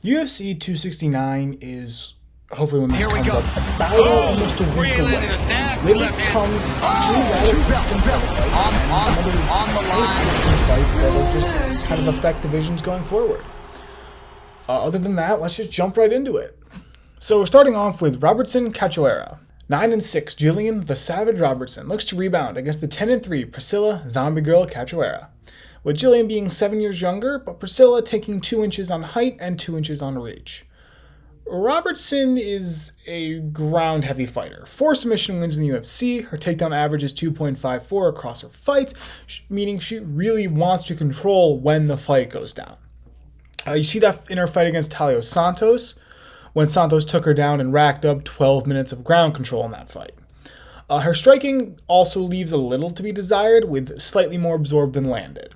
UFC 269 is, hopefully when this comes up, about almost a week away. Really comes two rather interesting fights and some other fights that will just kind of affect divisions going forward. Other than that, let's just jump right into it. So we're starting off with Robertson Cachoeira. 9-6, Gillian, the Savage Robertson, looks to rebound against the 10-3 Priscilla, Zombie Girl Cachoeira. With Gillian being 7 years younger, but Priscilla taking 2 inches on height and 2 inches on reach. Robertson is a ground-heavy fighter. 4 submission wins in the UFC. Her takedown average is 2.54 across her fights, meaning she really wants to control when the fight goes down. You see that in her fight against Talio Santos, when Santos took her down and racked up 12 minutes of ground control in that fight. Her striking also leaves a little to be desired, with slightly more absorbed than landed.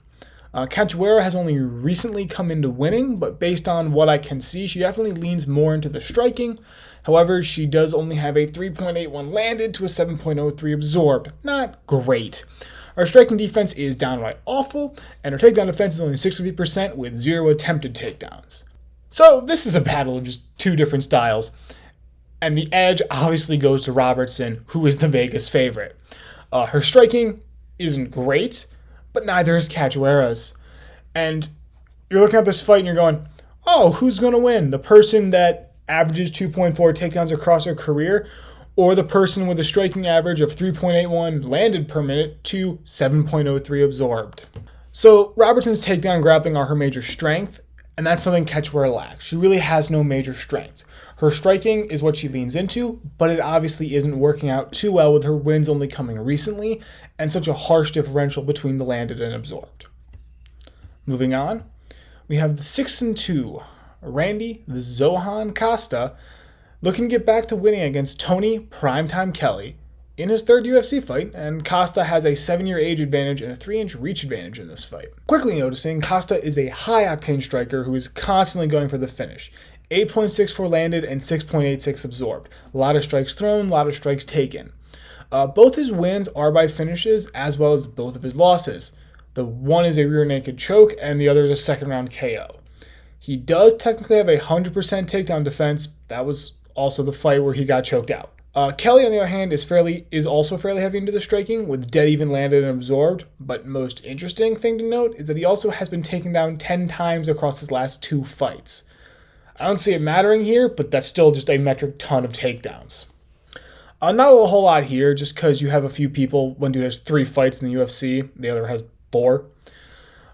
Cachoeira has only recently come into winning, but based on what I can see, she definitely leans more into the striking. However, she does only have a 3.81 landed to a 7.03 absorbed. Not great. Her striking defense is downright awful, and her takedown defense is only 63% with 0 attempted takedowns. So this is a battle of just 2 different styles, and the edge obviously goes to Robertson, who is the Vegas favorite. Her striking isn't great, but neither is Cachoeira's. And you're looking at this fight and you're going, oh, who's going to win? The person that averages 2.4 takedowns across her career, or the person with a striking average of 3.81 landed per minute to 7.03 absorbed? So Robertson's takedown grappling are her major strength, and that's something Cachoeira lacks. She really has no major strength. Her striking is what she leans into, but it obviously isn't working out too well with her wins only coming recently, and such a harsh differential between the landed and absorbed. Moving on, we have the 6-2, Randy the Zohan Costa, looking to get back to winning against Tony Primetime Kelly in his 3rd UFC fight, and Costa has a 7-year age advantage and a 3-inch reach advantage in this fight. Quickly noticing, Costa is a high-octane striker who is constantly going for the finish. 8.64 landed and 6.86 absorbed. A lot of strikes thrown, a lot of strikes taken. Both his wins are by finishes, as well as both of his losses. The one is a rear naked choke, and the other is a second-round KO. He does technically have a 100% takedown defense. That was also the fight where he got choked out. Kelly, on the other hand, is also fairly heavy into the striking, with dead even landed and absorbed, but most interesting thing to note is that he also has been taken down 10 times across his last 2 fights. I don't see it mattering here, but that's still just a metric ton of takedowns. Not a whole lot here, just because you have a few people. One dude has 3 fights in the UFC, the other has 4.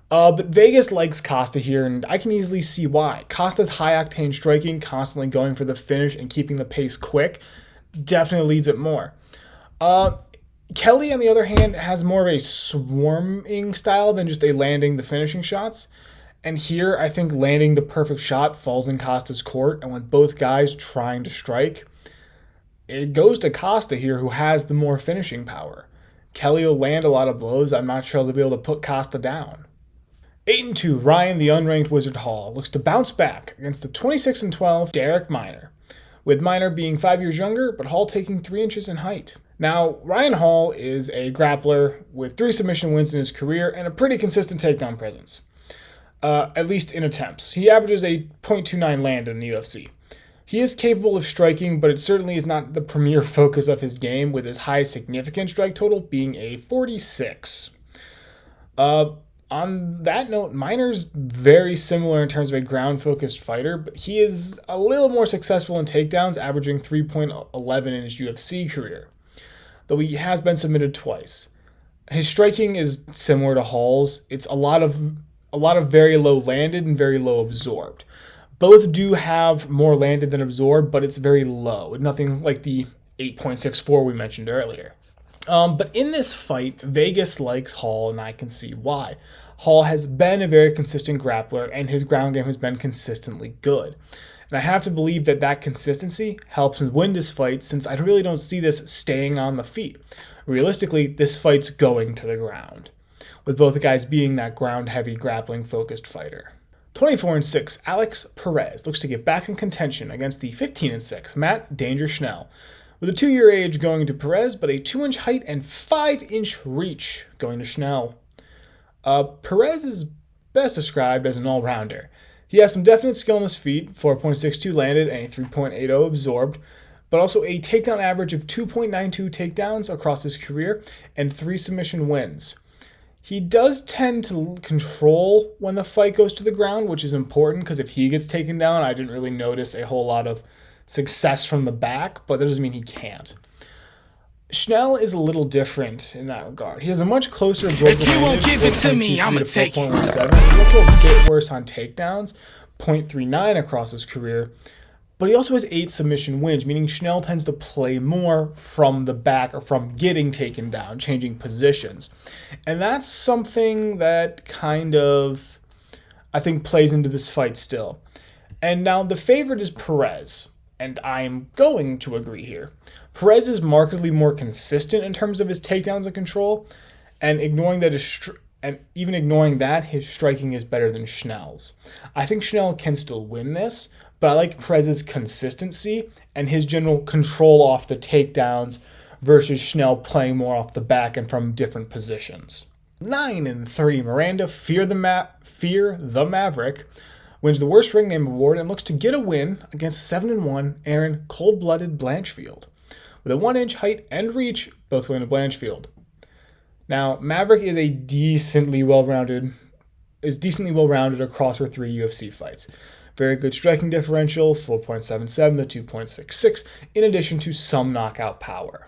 But Vegas likes Costa here, and I can easily see why. Costa's high-octane striking, constantly going for the finish and keeping the pace quick, definitely leads it more. Kelly, on the other hand, has more of a swarming style than just a landing the finishing shots. And here, I think landing the perfect shot falls in Costa's court, and with both guys trying to strike, it goes to Costa here, who has the more finishing power. Kelly will land a lot of blows. I'm not sure they'll be able to put Costa down. 8-2, Ryan the unranked Wizard Hall looks to bounce back against the 26-12 Derek Minor, with Minor being 5 years younger, but Hall taking 3 inches in height. Now, Ryan Hall is a grappler with 3 submission wins in his career and a pretty consistent takedown presence. At least in attempts. He averages a .29 land in the UFC. He is capable of striking, but it certainly is not the premier focus of his game, with his highest significant strike total being a 46. On that note, Minor's very similar in terms of a ground-focused fighter, but he is a little more successful in takedowns, averaging 3.11 in his UFC career, though he has been submitted twice. His striking is similar to Hall's. It's a lot of very low landed and very low absorbed. Both do have more landed than absorbed, but it's very low. Nothing like the 8.64 we mentioned earlier. But in this fight, Vegas likes Hall, and I can see why. Hall has been a very consistent grappler, and his ground game has been consistently good. And I have to believe that that consistency helps him win this fight, since I really don't see this staying on the feet. Realistically, this fight's going to the ground, with both guys being that ground-heavy, grappling-focused fighter. 24-6, Alex Perez looks to get back in contention against the 15-6, Matt Danger Schnell, with a 2-year age going to Perez, but a 2-inch height and 5-inch reach going to Schnell. Perez is best described as an all-rounder. He has some definite skill on his feet, 4.62 landed and a 3.80 absorbed, but also a takedown average of 2.92 takedowns across his career and 3 submission wins. He does tend to control when the fight goes to the ground, which is important because if he gets taken down, I didn't really notice a whole lot of success from the back, but that doesn't mean he can't. Schnell is a little different in that regard. He has a much closer absorption. If you won't give it to me, I'ma take it. He's also a bit worse on takedowns, 0.39 across his career, but he also has 8 submission wins, meaning Schnell tends to play more from the back or from getting taken down, changing positions. And that's something that kind of, I think, plays into this fight still. And now the favorite is Perez, and I'm going to agree here. Perez is markedly more consistent in terms of his takedowns and control, and ignoring that his striking is better than Schnell's. I think Schnell can still win this, but I like Perez's consistency and his general control off the takedowns versus Schnell playing more off the back and from different positions. 9-3, Miranda, Fear the Maverick, wins the worst ring name award and looks to get a win against 7-1 Erin cold-blooded Blancfield. With a 1-inch height and reach, both going to Blancfield. Now, Maverick is decently well-rounded across her 3 UFC fights. Very good striking differential, 4.77 to 2.66, in addition to some knockout power.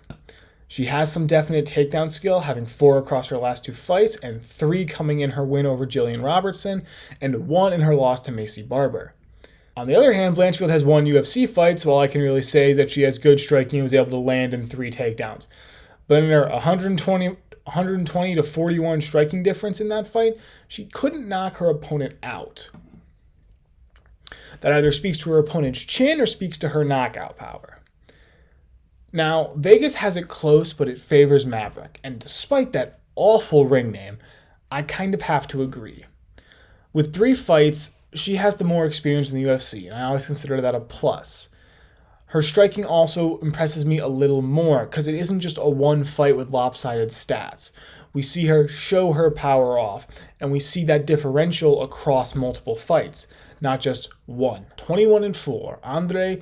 She has some definite takedown skill, having 4 across her last 2 fights, and 3 coming in her win over Gillian Robertson, and 1 in her loss to Macy Barber. On the other hand, Blancfield has 1 UFC fight, so all I can really say is that she has good striking and was able to land in 3 takedowns. But in her 120 to 41 striking difference in that fight, she couldn't knock her opponent out. That either speaks to her opponent's chin or speaks to her knockout power. Now, Vegas has it close, but it favors Maverick, and despite that awful ring name, I kind of have to agree. With 3 fights, she has the more experience in the UFC, and I always consider that a plus. Her striking also impresses me a little more, because it isn't just a one fight with lopsided stats. We see her show her power off, and we see that differential across multiple fights, not just one. 21-4, Andre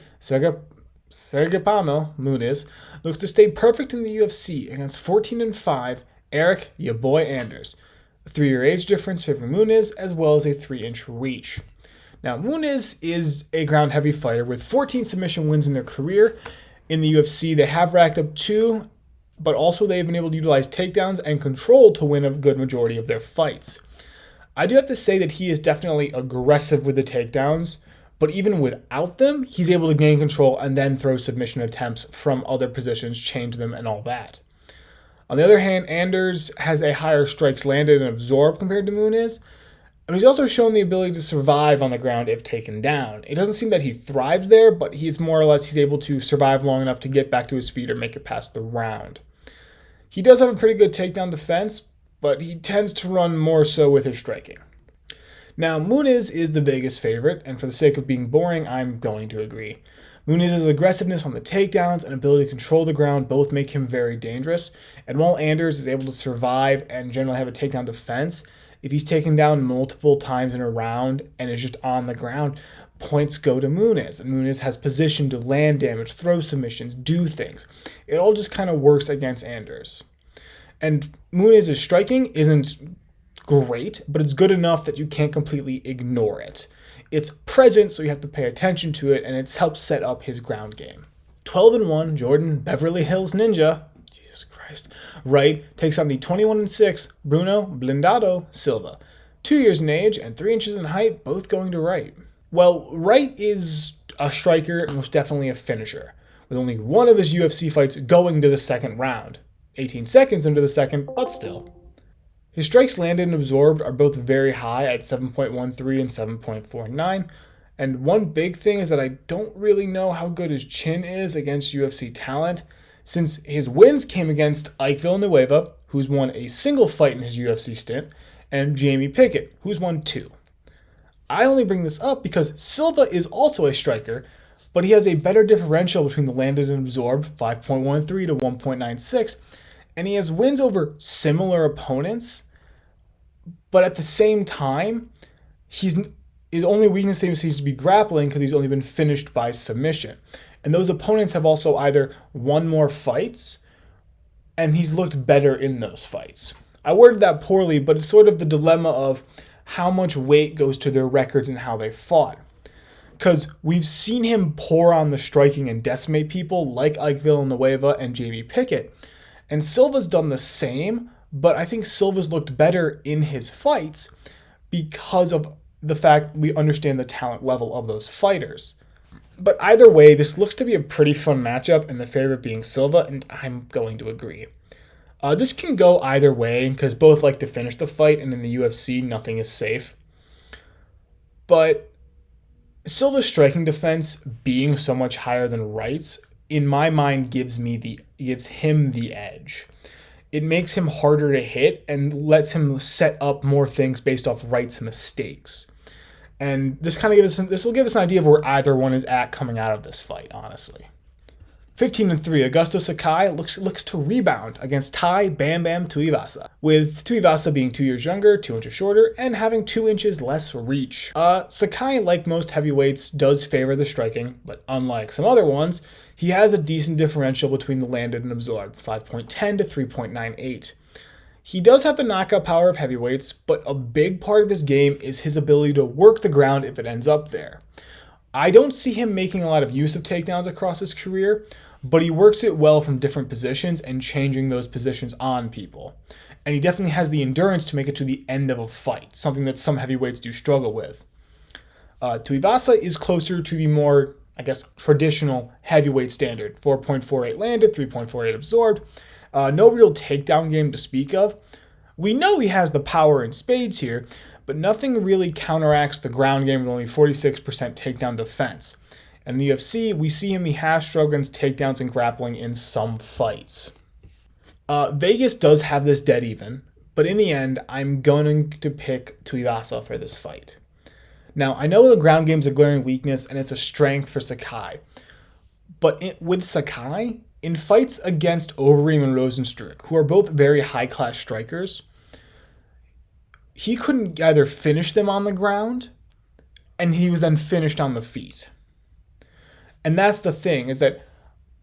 Sergipano Muniz looks to stay perfect in the UFC against 14-5 Eric "ya boy" Anders. A 3-year age difference favoring Muniz, as well as a 3-inch reach. Now, Muniz is a ground-heavy fighter with 14 submission wins in their career. In the UFC, they have racked up 2, but also they've been able to utilize takedowns and control to win a good majority of their fights. I do have to say that he is definitely aggressive with the takedowns, but even without them, he's able to gain control and then throw submission attempts from other positions, change them, and all that. On the other hand, Anders has a higher strikes landed and absorbed compared to Muniz, and he's also shown the ability to survive on the ground if taken down. It doesn't seem that he thrives there, but he's able to survive long enough to get back to his feet or make it past the round. He does have a pretty good takedown defense, but he tends to run more so with his striking. Now, Muniz is the Vegas favorite, and for the sake of being boring, I'm going to agree. Muniz's aggressiveness on the takedowns and ability to control the ground both make him very dangerous, and while Anders is able to survive and generally have a takedown defense, if he's taken down multiple times in a round and is just on the ground, points go to Muniz, and Muniz has position to land damage, throw submissions, do things. It all just kind of works against Anders. And Muniz's striking isn't great, but it's good enough that you can't completely ignore it. It's present, so you have to pay attention to it, and it's helped set up his ground game. 12-1, Jordan Beverly Hills Ninja, Jesus Christ, Wright takes on the 21-6 Bruno Blindado Silva. 2 years in age and 3 inches in height, both going to Wright. Well, Wright is a striker and most definitely a finisher, with only one of his UFC fights going to the second round. 18 seconds into the second, but still. His strikes landed and absorbed are both very high at 7.13 and 7.49, and one big thing is that I don't really know how good his chin is against UFC talent, since his wins came against Ike Villanueva, who's won a single fight in his UFC stint, and Jamie Pickett, who's won 2. I only bring this up because Silva is also a striker, but he has a better differential between the landed and absorbed, 5.13 to 1.96, and he has wins over similar opponents, but at the same time, His only weakness seems to be grappling because he's only been finished by submission. And those opponents have also either won more fights and he's looked better in those fights. I worded that poorly, but it's sort of the dilemma of how much weight goes to their records and how they fought. Because we've seen him pour on the striking and decimate people like Ike Villanueva and Jamie Pickett. And Silva's done the same, but I think Silva's looked better in his fights because of the fact we understand the talent level of those fighters. But either way, this looks to be a pretty fun matchup and the favorite being Silva, and I'm going to agree. This can go either way because both like to finish the fight, and in the UFC, nothing is safe. But Silva's striking defense being so much higher than Wright's, in my mind, gives him the edge. It makes him harder to hit and lets him set up more things based off Wright's mistakes. And this will give us an idea of where either one is at coming out of this fight, honestly. 15-3, Augusto Sakai looks to rebound against Thai Bam Bam Tuivasa, with Tuivasa being 2 years younger, 2 inches shorter, and having 2 inches less reach. Sakai, like most heavyweights, does favor the striking, but unlike some other ones, he has a decent differential between the landed and absorbed, 5.10 to 3.98. He does have the knockout power of heavyweights, but a big part of his game is his ability to work the ground if it ends up there. I don't see him making a lot of use of takedowns across his career, but he works it well from different positions and changing those positions on people. And he definitely has the endurance to make it to the end of a fight, something that some heavyweights do struggle with. Tuivasa is closer to the more, traditional heavyweight standard, 4.48 landed, 3.48 absorbed. No real takedown game to speak of. We know he has the power in spades here, but nothing really counteracts the ground game with only 46% takedown defense. In the UFC, we see he has struggled against takedowns and grappling in some fights. Vegas does have this dead even, but in the end, I'm going to pick Tuivasa for this fight. Now, I know the ground game's a glaring weakness and it's a strength for Sakai, but with Sakai, in fights against Overeem and Rosenstruck, who are both very high-class strikers, he couldn't either finish them on the ground, and he was then finished on the feet. And that's the thing, is that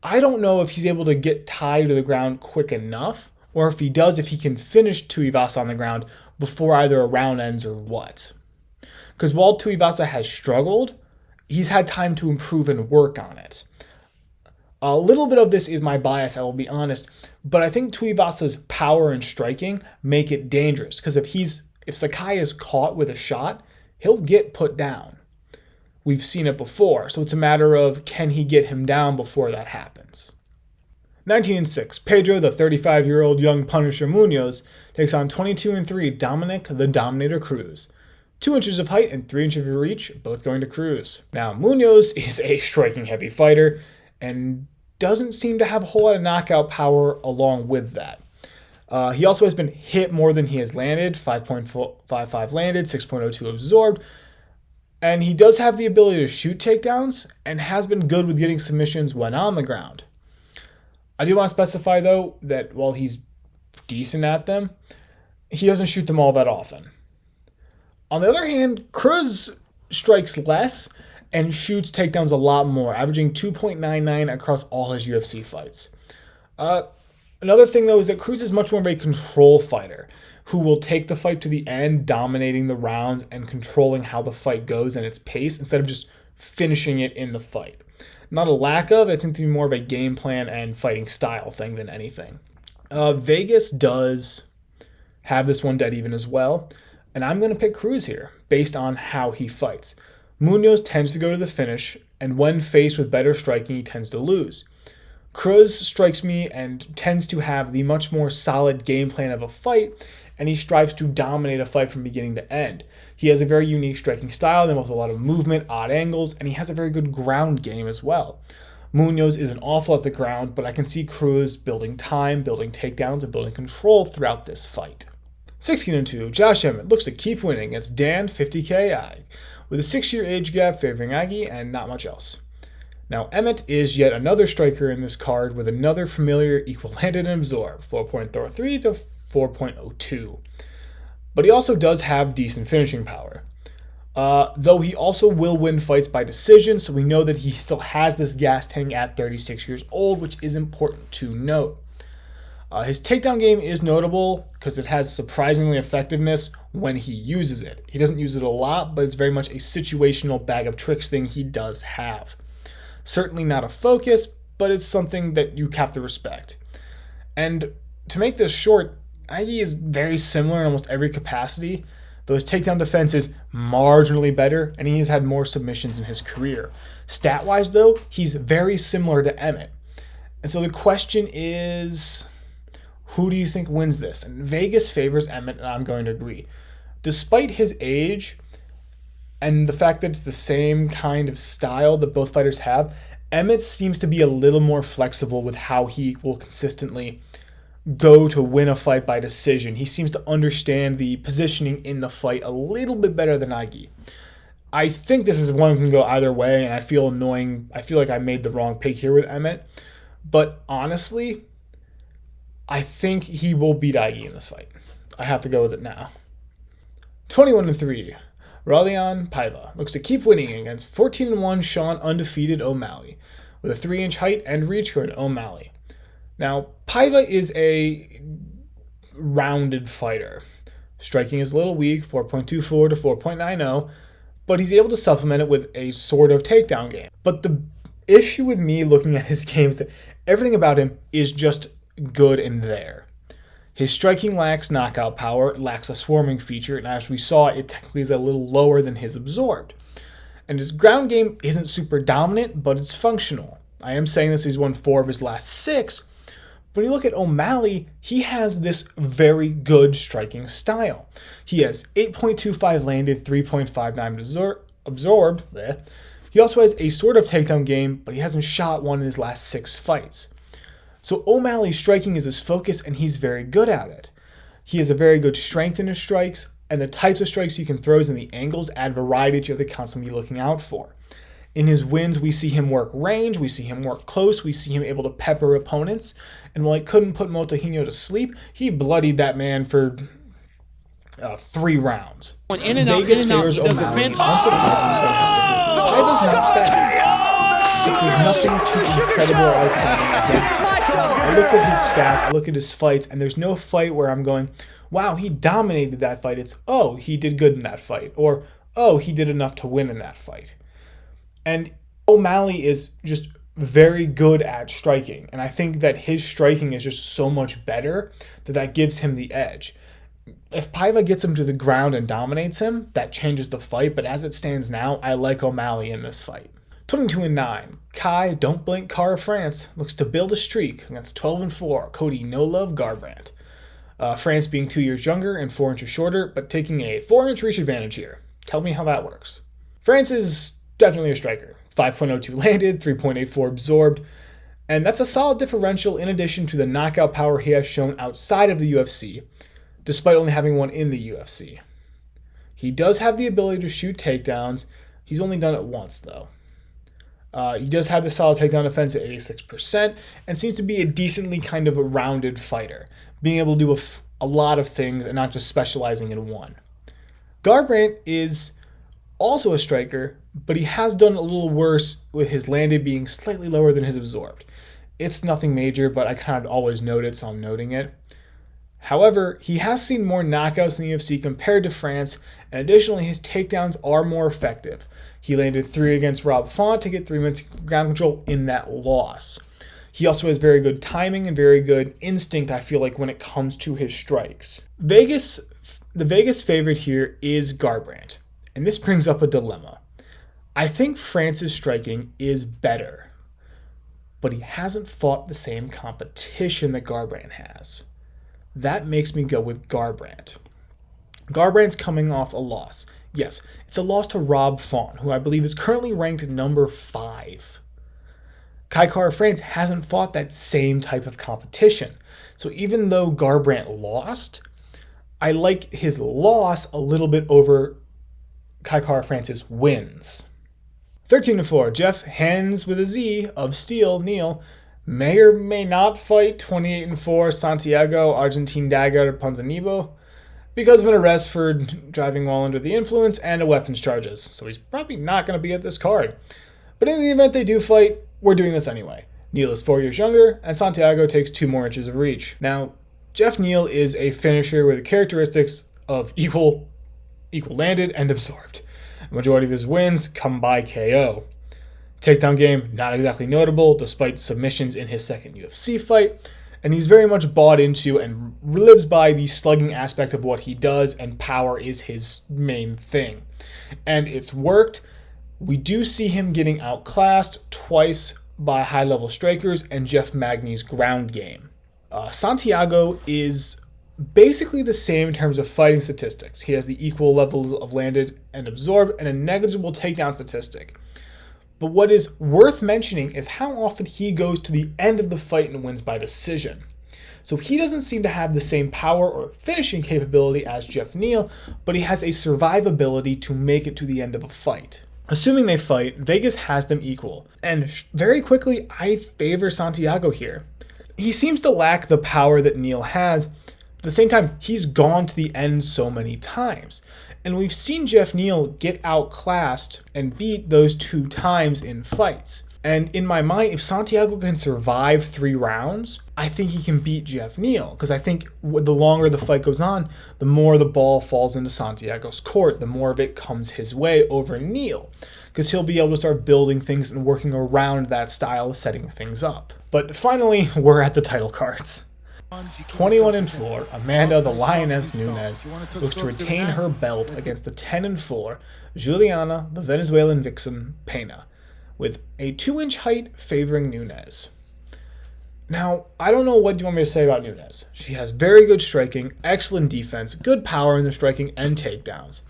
I don't know if he's able to get tied to the ground quick enough, or if he does, if he can finish Tuivasa on the ground before either a round ends or what. Because while Tuivasa has struggled, he's had time to improve and work on it. A little bit of this is my bias, I will be honest, but I think Tuivasa's power and striking make it dangerous, because if Sakai is caught with a shot, he'll get put down. We've seen it before, so it's a matter of can he get him down before that happens. 19-6, Pedro, the 35-year-old young Punisher Munoz, takes on 22-3 Dominic the Dominator Cruz. 2 inches of height and 3 inches of reach, both going to Cruz. Now, Munoz is a striking heavy fighter, and doesn't seem to have a whole lot of knockout power along with that. He also has been hit more than he has landed, 5.55 landed, 6.02 absorbed, and he does have the ability to shoot takedowns and has been good with getting submissions when on the ground. I do want to specify, though, that while he's decent at them, he doesn't shoot them all that often. On the other hand, Cruz strikes less and shoots takedowns a lot more, averaging 2.99 across all his UFC fights. Another thing, though, is that Cruz is much more of a control fighter who will take the fight to the end, dominating the rounds and controlling how the fight goes and its pace instead of just finishing it in the fight. Not a lack of, I think to be more of a game plan and fighting style thing than anything. Vegas does have this one dead even as well, and I'm going to pick Cruz here based on how he fights. Munoz tends to go to the finish, and when faced with better striking, he tends to lose. Cruz strikes me and tends to have the much more solid game plan of a fight, and he strives to dominate a fight from beginning to end. He has a very unique striking style that involves a lot of movement, odd angles, and he has a very good ground game as well. Munoz isn't awful at the ground, but I can see Cruz building time, building takedowns, and building control throughout this fight. 16-2, Josh Emmett looks to keep winning against Dan 50K Ag, with a 6-year age gap favoring Aggie and not much else. Now, Emmett is yet another striker in this card with another familiar equal landed and absorbed, 4.33 to 4.02. But he also does have decent finishing power. Though he also will win fights by decision, so we know that he still has this gas tank at 36 years old, which is important to note. His takedown game is notable because it has surprisingly effectiveness when he uses it. He doesn't use it a lot, but it's very much a situational bag of tricks thing he does have. Certainly not a focus, but it's something that you have to respect. And to make this short, Ige is very similar in almost every capacity, though his takedown defense is marginally better, and he has had more submissions in his career. Stat-wise, though, he's very similar to Emmett. And so the question is, who do you think wins this? And Vegas favors Emmett, and I'm going to agree. Despite his age and the fact that it's the same kind of style that both fighters have, Emmett seems to be a little more flexible with how he will consistently go to win a fight by decision. He seems to understand the positioning in the fight a little bit better than Ige. I think this is one that can go either way, and I feel annoying. I feel like I made the wrong pick here with Emmett. But honestly, I think he will beat Ige in this fight. I have to go with it now. 21-3. Raulian Paiva looks to keep winning against 14-1 Sean undefeated OMalley with a 3-inch height and reach for an OMalley. Now, Paiva is a rounded fighter. Striking is a little weak, 4.24 to 4.90, but he's able to supplement it with a sort of takedown game. But the issue with me looking at his game is that everything about him is just good in there. His striking lacks knockout power, it lacks a swarming feature, and as we saw, it technically is a little lower than his absorbed. And his ground game isn't super dominant, but it's functional. I am saying this, he's won 4 of his last 6. When you look at OMalley, he has this very good striking style. He has 8.25 landed, 3.59 absorbed. He also has a sort of takedown game, but he hasn't shot one in his last 6 fights. So OMalley's striking is his focus, and he's very good at it. He has a very good strength in his strikes, and the types of strikes he can throw and the angles add variety to the constantly looking out for. In his wins, we see him work range, we see him work close, we see him able to pepper opponents, and while he couldn't put Motahino to sleep, he bloodied that man for 3 rounds. Vegas favors OMalley, unsurprisingly, Paiva's not bad. There's nothing too incredible or outstanding against him. I look at his stats, I look at his fights, and there's no fight where I'm going, wow, he dominated that fight. It's, oh, he did good in that fight, or, oh, he did enough to win in that fight. And OMalley is just very good at striking. And I think that his striking is just so much better that gives him the edge. If Paiva gets him to the ground and dominates him, that changes the fight. But as it stands now, I like OMalley in this fight. 22-9. Kai, Don't Blink Car of France, looks to build a streak against 12-4. Cody No Love Garbrandt. France being 2 years younger and 4 inches shorter, but taking a 4-inch reach advantage here. Tell me how that works. France is definitely a striker. 5.02 landed, 3.84 absorbed, and that's a solid differential in addition to the knockout power he has shown outside of the UFC, despite only having one in the UFC. He does have the ability to shoot takedowns. He's only done it once, though. He does have the solid takedown defense at 86% and seems to be a decently kind of a rounded fighter, being able to do a lot of things and not just specializing in one. Garbrandt is also a striker, but he has done a little worse with his landed being slightly lower than his absorbed. It's nothing major, but I kind of always note it, so I'm noting it. However, he has seen more knockouts in the UFC compared to France, and additionally, his takedowns are more effective. He landed 3 against Rob Font to get 3 minutes ground control in that loss. He also has very good timing and very good instinct, I feel like, when it comes to his strikes. The Vegas favorite here is Garbrandt, and this brings up a dilemma. I think France's striking is better, but he hasn't fought the same competition that Garbrandt has. That makes me go with Garbrandt. Garbrandt's coming off a loss. Yes, it's a loss to Rob Font, who I believe is currently ranked number 5. Kai Kara France hasn't fought that same type of competition. So even though Garbrandt lost, I like his loss a little bit over Kai Kara France's wins. 13-4, Jeff Hands with a Z of Steel, Neal, may or may not fight 28-4 Santiago Argentine Dagger Ponzinibbio. because of an arrest for driving while under the influence and a weapons charges. So he's probably not going to be at this card. But in the event they do fight, we're doing this anyway. Neal is 4 years younger, and Santiago takes 2 more inches of reach. Now, Jeff Neal is a finisher with the characteristics of equal landed, and absorbed. The majority of his wins come by KO. Takedown game, not exactly notable, despite submissions in his second UFC fight, and he's very much bought into and lives by the slugging aspect of what he does, and power is his main thing. And it's worked. We do see him getting outclassed twice by high-level strikers and Jeff Magny's ground game. Santiago is basically the same in terms of fighting statistics. He has the equal levels of landed and absorbed and a negligible takedown statistic. But what is worth mentioning is how often he goes to the end of the fight and wins by decision. So he doesn't seem to have the same power or finishing capability as Jeff Neal, but he has a survivability to make it to the end of a fight. Assuming they fight, Vegas has them equal. And very quickly, I favor Santiago here. He seems to lack the power that Neal has. At the same time, he's gone to the end so many times. And we've seen Jeff Neal get outclassed and beat those 2 times in fights. And in my mind, if Santiago can survive 3 rounds, I think he can beat Jeff Neal. Because I think the longer the fight goes on, the more the ball falls into Santiago's court, the more of it comes his way over Neal. Because he'll be able to start building things and working around that style of setting things up. But finally, we're at the title cards. 21-4, Amanda the Lioness Nunes looks to retain her belt against the 10-4 Juliana the Venezuelan vixen Pena, with a 2-inch height favoring Nunes. Now, I don't know what you want me to say about Nunes. She has very good striking, excellent defense, good power in the striking and takedowns.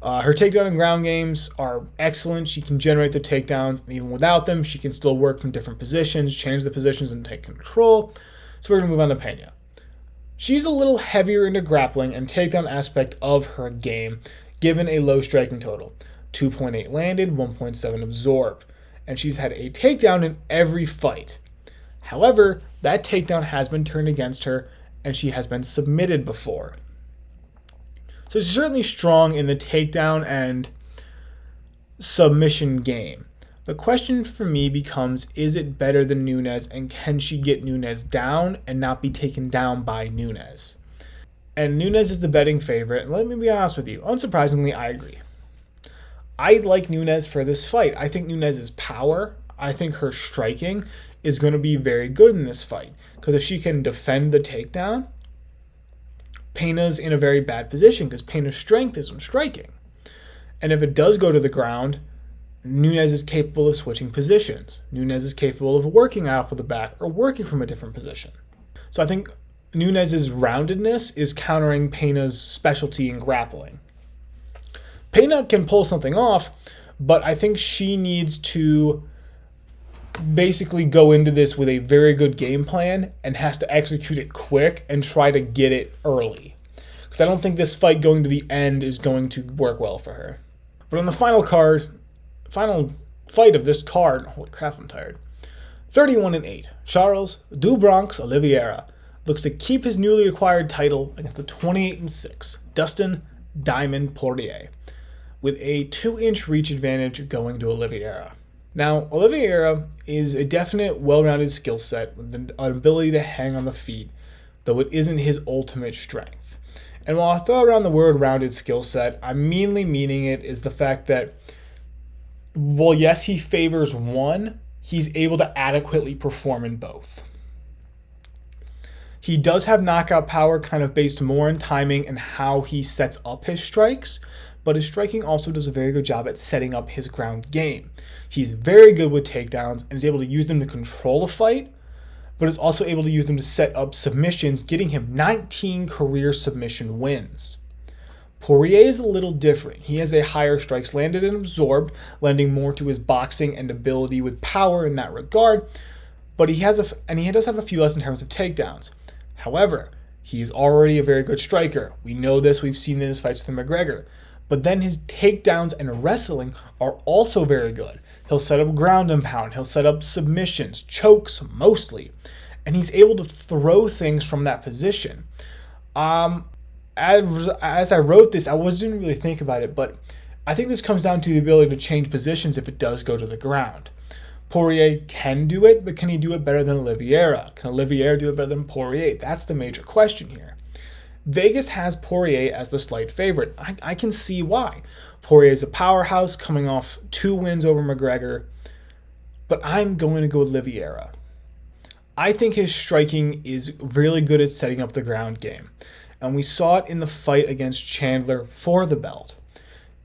Her takedown and ground games are excellent. She can generate the takedowns, and even without them, she can still work from different positions, change the positions, and take control. So we're going to move on to Pena. She's a little heavier into grappling and takedown aspect of her game, given a low striking total. 2.8 landed, 1.7 absorbed. And she's had a takedown in every fight. However, that takedown has been turned against her, and she has been submitted before. So she's certainly strong in the takedown and submission game. The question for me becomes, is it better than Nunes, and can she get Nunes down and not be taken down by Nunes? And Nunes is the betting favorite, and let me be honest with you, unsurprisingly, I agree. I like Nunes for this fight. I think Nunes' power, I think her striking is going to be very good in this fight, because if she can defend the takedown, Pena's in a very bad position, because Pena's strength is in striking. And if it does go to the ground, Nunes is capable of switching positions. Nunes is capable of working out of the back or working from a different position. So I think Nunes' roundedness is countering Pena's specialty in grappling. Pena can pull something off, but I think she needs to basically go into this with a very good game plan and has to execute it quick and try to get it early. Because I don't think this fight going to the end is going to work well for her. But on the final fight of this card, holy crap, I'm tired. 31-8, Charles Du Bronx Oliveira looks to keep his newly acquired title against the 28-6 Dustin Diamond Poirier, with a 2-inch reach advantage going to Oliveira. Now, Oliveira is a definite, well-rounded skill set with an ability to hang on the feet, though it isn't his ultimate strength. And while I throw around the word rounded skill set, I'm mainly meaning it is the fact that, well, yes, he favors one, he's able to adequately perform in both. He does have knockout power, kind of based more on timing and how he sets up his strikes, but his striking also does a very good job at setting up his ground game. He's very good with takedowns and is able to use them to control a fight, but is also able to use them to set up submissions, getting him 19 career submission wins. Poirier is a little different. He has a higher strikes landed and absorbed, lending more to his boxing and ability with power in that regard, but he does have a few less in terms of takedowns. However, he is already a very good striker. We know this, we've seen in his fights with McGregor. But then his takedowns and wrestling are also very good. He'll set up ground and pound, he'll set up submissions, chokes mostly, and he's able to throw things from that position. as I wrote this, I didn't really think about it, but I think this comes down to the ability to change positions if it does go to the ground. Poirier can do it, but can he do it better than Oliveira? Can Oliveira do it better than Poirier? That's the major question here. Vegas has Poirier as the slight favorite. I can see why. Poirier is a powerhouse coming off 2 wins over McGregor, but I'm going to go with Oliveira. I think his striking is really good at setting up the ground game. And we saw it in the fight against Chandler for the belt.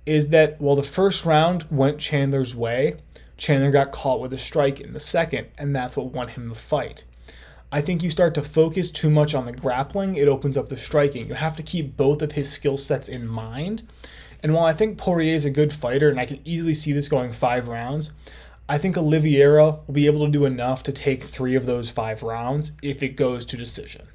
Is that while the first round went Chandler's way, Chandler got caught with a strike in the second, and that's what won him the fight. I think you start to focus too much on the grappling, it opens up the striking. You have to keep both of his skill sets in mind. And while I think Poirier is a good fighter, and I can easily see this going 5 rounds, I think Oliveira will be able to do enough to take 3 of those 5 rounds if it goes to decision.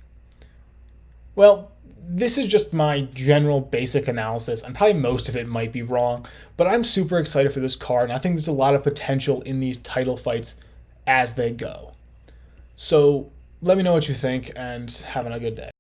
Well, this is just my general basic analysis, and probably most of it might be wrong, but I'm super excited for this card, and I think there's a lot of potential in these title fights as they go. So let me know what you think, and have a good day.